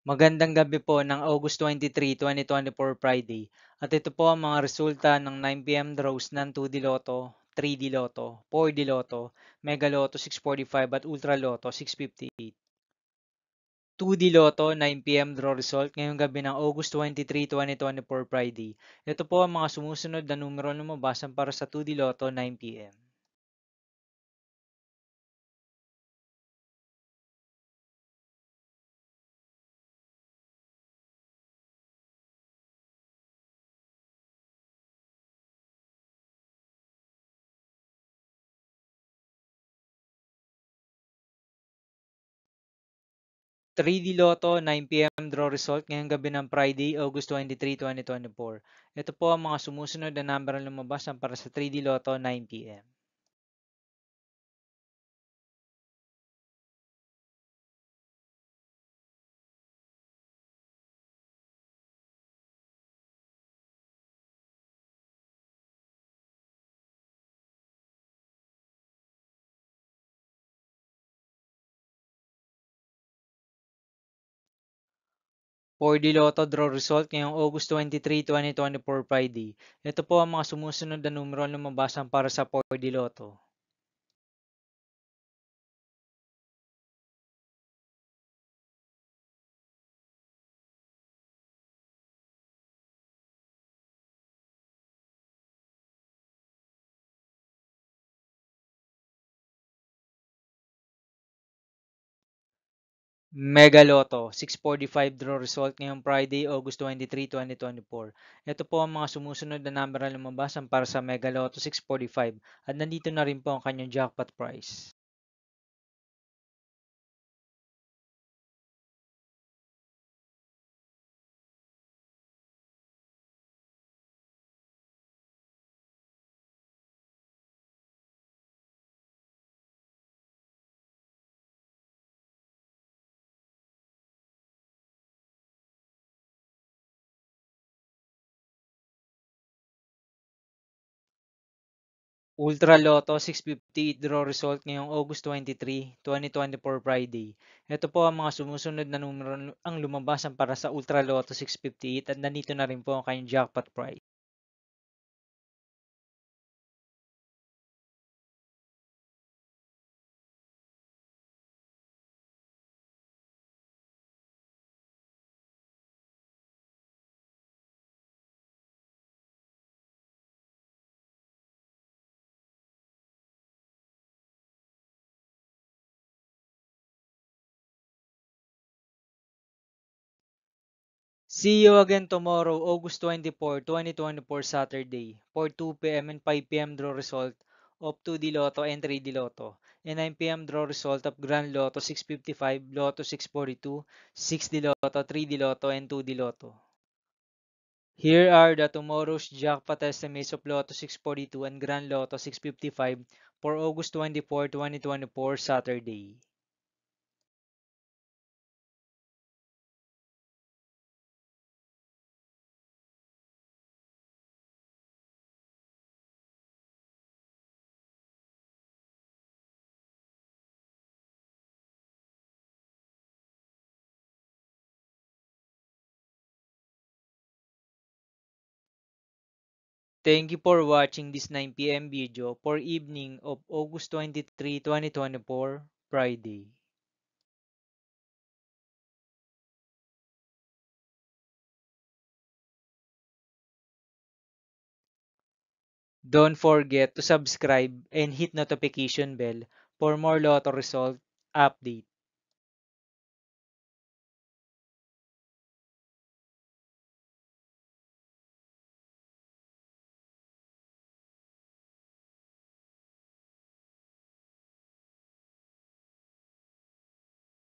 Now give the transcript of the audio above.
Magandang gabi po ng August 23, 2024 Friday. At ito po ang mga resulta ng 9 p.m. draws ng 2D Lotto, 3D Lotto, 4D Lotto, Mega Lotto 645 at Ultra Lotto 658. 2D Lotto 9 p.m. draw result ngayong gabi ng August 23, 2024 Friday. Ito po ang mga sumusunod na numero na lumabasan para sa 2D Lotto 9 p.m. 3D Lotto 9 p.m. draw result ngayong gabi ng Friday, August 23, 2024. Ito po ang mga sumusunod na number na lumabasan para sa 3D Lotto 9 p.m. 4D Lotto draw result ngayong August 23, 2024 Friday. Ito po ang mga sumusunod na numero na lumabasan para sa 4D Lotto. Mega Lotto 645 draw result ngayong Friday, August 23, 2024. Ito po ang mga sumusunod na number na lumabasan para sa Mega Lotto 645 at nandito na rin po ang kanyang jackpot price. Ultra Lotto 658 draw result ngayong August 23, 2024 Friday. Ito po ang mga sumusunod na numero ang lumabasan para sa Ultra Lotto 658 at nandito na rin po ang kanyang jackpot price. See you again tomorrow, August 24, 2024 Saturday for 2 p.m. and 5 p.m. draw result of 2D Lotto and 3D Lotto and 9 p.m. draw result of Grand Lotto 655, Lotto 642, 6D Lotto, 3D Lotto, and 2D Lotto. Here are the tomorrow's jackpot estimates of Lotto 642 and Grand Lotto 655 for August 24, 2024 Saturday. Thank you for watching this 9 p.m. video for evening of August 23, 2024, Friday. Don't forget to subscribe and hit notification bell for more Lotto result update.